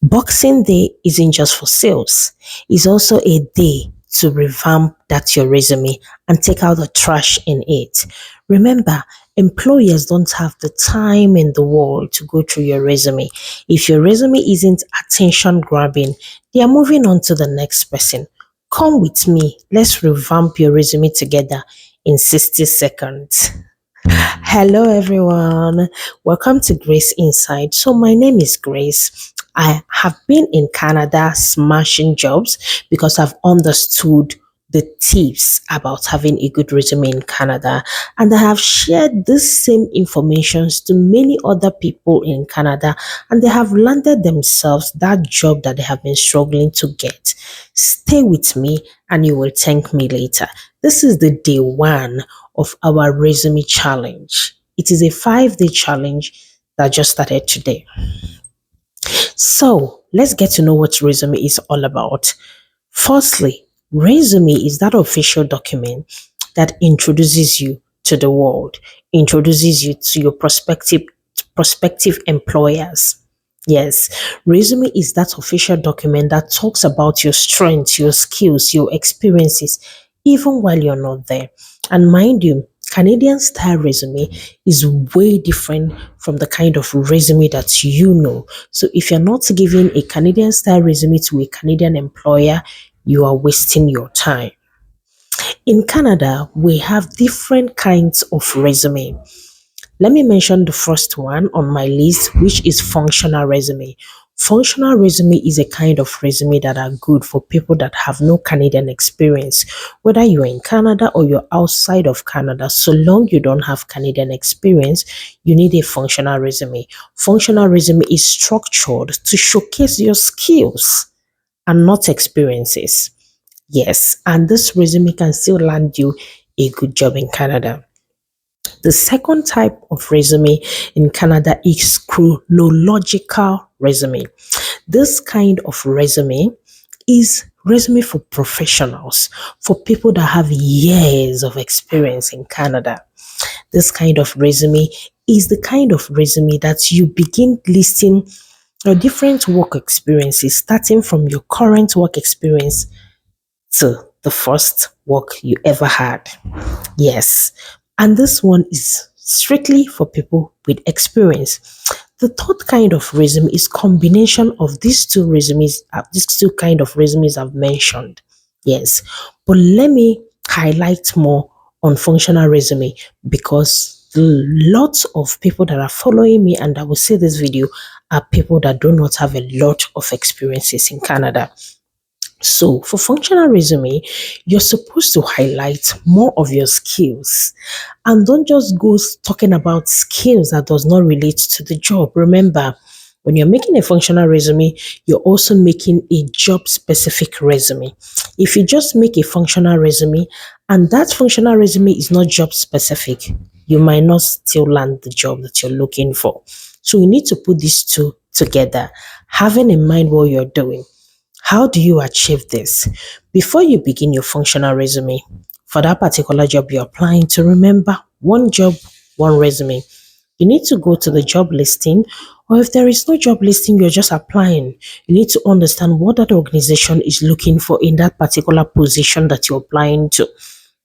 Boxing Day isn't just for sales, it's also a day to revamp that your resume and take out the trash in it. Remember, employers don't have the time in the world to go through your resume. If your resume isn't attention grabbing, they are moving on to the next person. Come with me, let's revamp your resume together in 60 seconds. Hello, everyone. Welcome to Grace Insight. So, my name is Grace. I have been in Canada smashing jobs because I've understood the tips about having a good resume in Canada, and I have shared this same information to many other people in Canada, and they have landed themselves that job that they have been struggling to get. Stay with me and you will thank me later. This is the day one of our resume challenge. It is a 5-day challenge that just started today. So let's get to know what resume is all about. Firstly, resume is that official document that introduces you to the world, introduces you to your prospective employers. Yes, resume is that official document that talks about your strengths, your skills, your experiences, even while you're not there. And mind you, Canadian style resume is way different from the kind of resume that you know. So if you're not giving a Canadian style resume to a Canadian employer, you are wasting your time. In Canada, we have different kinds of resume. Let me mention the first one on my list, which is functional resume. Functional resume is a kind of resume that are good for people that have no Canadian experience. Whether you're in Canada or you're outside of Canada, so long you don't have Canadian experience, you need a functional resume. Functional resume is structured to showcase your skills and not experiences. Yes, and this resume can still land you a good job in Canada. The second type of resume in Canada is chronological resume. This kind of resume is resume for professionals, for people that have years of experience in Canada. This kind of resume is the kind of resume that you begin listing your different work experiences, starting from your current work experience to the first work you ever had. Yes. And this one is strictly for people with experience. The third kind of resume is combination of these two kind of resumes I've mentioned. Yes. But let me highlight more on functional resume because lots of people that are following me and that will see this video are people that do not have a lot of experiences in Canada. So, for functional resume, you're supposed to highlight more of your skills and don't just go talking about skills that does not relate to the job. Remember, when you're making a functional resume, you're also making a job specific resume. If you just make a functional resume and that functional resume is not job specific, you might not still land the job that you're looking for. So, you need to put these two together, having in mind what you're doing. How do you achieve this? Before you begin your functional resume, for that particular job you're applying to, remember one job, one resume. You need to go to the job listing, or if there is no job listing, you're just applying. You need to understand what that organization is looking for in that particular position that you're applying to.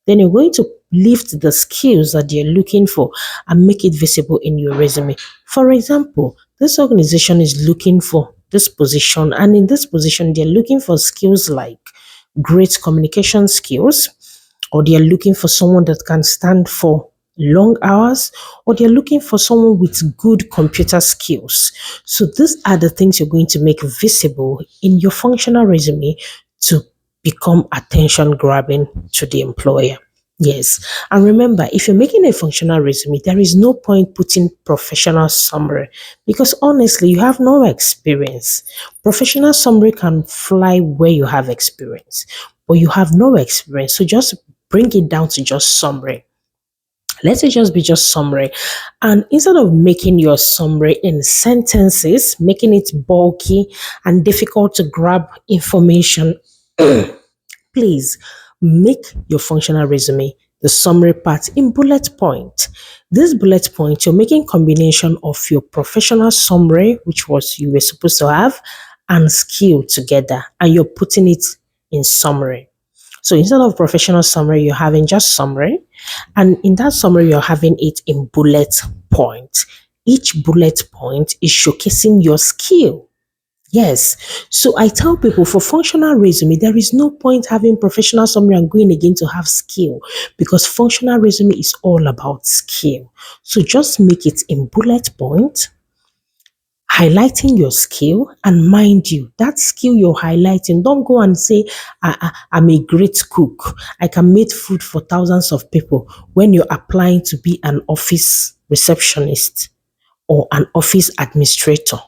Then you're going to lift the skills that they're looking for and make it visible in your resume. For example, this organization is looking for this position, and in this position, they're looking for skills like great communication skills, or they're looking for someone that can stand for long hours, or they're looking for someone with good computer skills. So these are the things you're going to make visible in your functional resume to become attention grabbing to the employer. Yes. And remember, if you're making a functional resume, there is no point putting professional summary because honestly, you have no experience. Professional summary can fly where you have experience, but you have no experience. So just bring it down to just summary. Let it just be just summary. And instead of making your summary in sentences, making it bulky and difficult to grab information, please make your functional resume the summary part in bullet point. This bullet point, you're making combination of your professional summary, which was you were supposed to have, and skill together, and you're putting it in summary. So instead of professional summary, you're having just summary. And in that summary, you're having it in bullet points. Each bullet point is showcasing your skill. Yes. So I tell people for functional resume, there is no point having professional summary and going again to have skill, because functional resume is all about skill. So just make it in bullet point, highlighting your skill. And mind you, that skill you're highlighting, don't go and say, I'm a great cook, I can make food for thousands of people, when you're applying to be an office receptionist or an office administrator.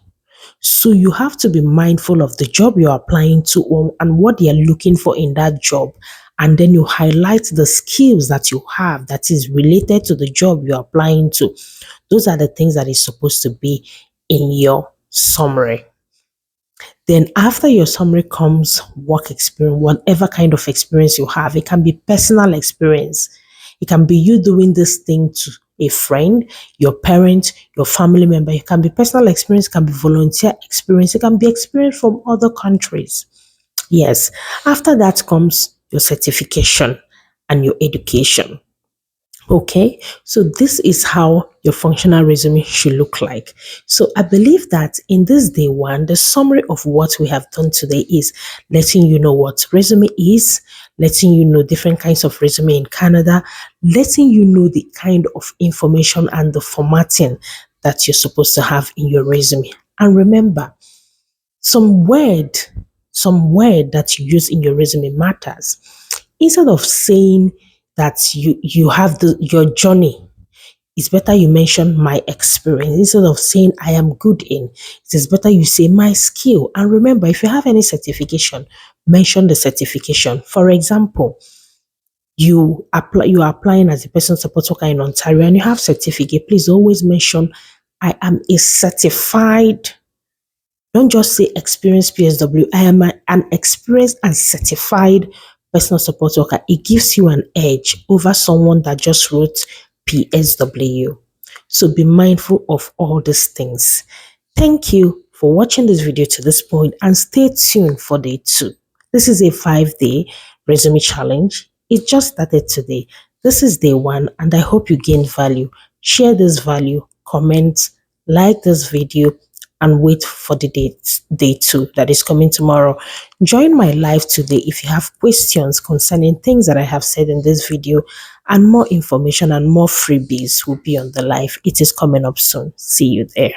So you have to be mindful of the job you're applying to, and what they're looking for in that job. And then you highlight the skills that you have that is related to the job you're applying to. Those are the things that is supposed to be in your summary. Then after your summary comes work experience, whatever kind of experience you have. It can be personal experience. It can be you doing this thing to a friend, your parent, your family member. It can be personal experience, it can be volunteer experience, it can be experience from other countries. Yes. After that comes your certification and your education. Okay, so this is how your functional resume should look like. So I believe that in this day one, the summary of what we have done today is letting you know what resume is, letting you know different kinds of resume in Canada, letting you know the kind of information and the formatting that you're supposed to have in your resume. And remember, some word, some word that you use in your resume matters. Instead of saying that you have your journey, it's better you mention my experience. Instead of saying I am good in, it is better you say my skill. And remember, if you have any certification, mention the certification. For example, you are applying as a person support worker in Ontario and you have certificate. Please always mention I am a certified. Don't just say experienced PSW. I am an experienced and certified personal support worker. It gives you an edge over someone that just wrote PSW. So be mindful of all these things. Thank you for watching this video to this point, and stay tuned for day 2. This is a 5-day resume challenge. It just started today. This is day 1, and I hope you gained value. Share this value, comment, like this video, and wait for the day 2 that is coming tomorrow. Join my live today if you have questions concerning things that I have said in this video, and more information and more freebies will be on the live. It is coming up soon. See you there.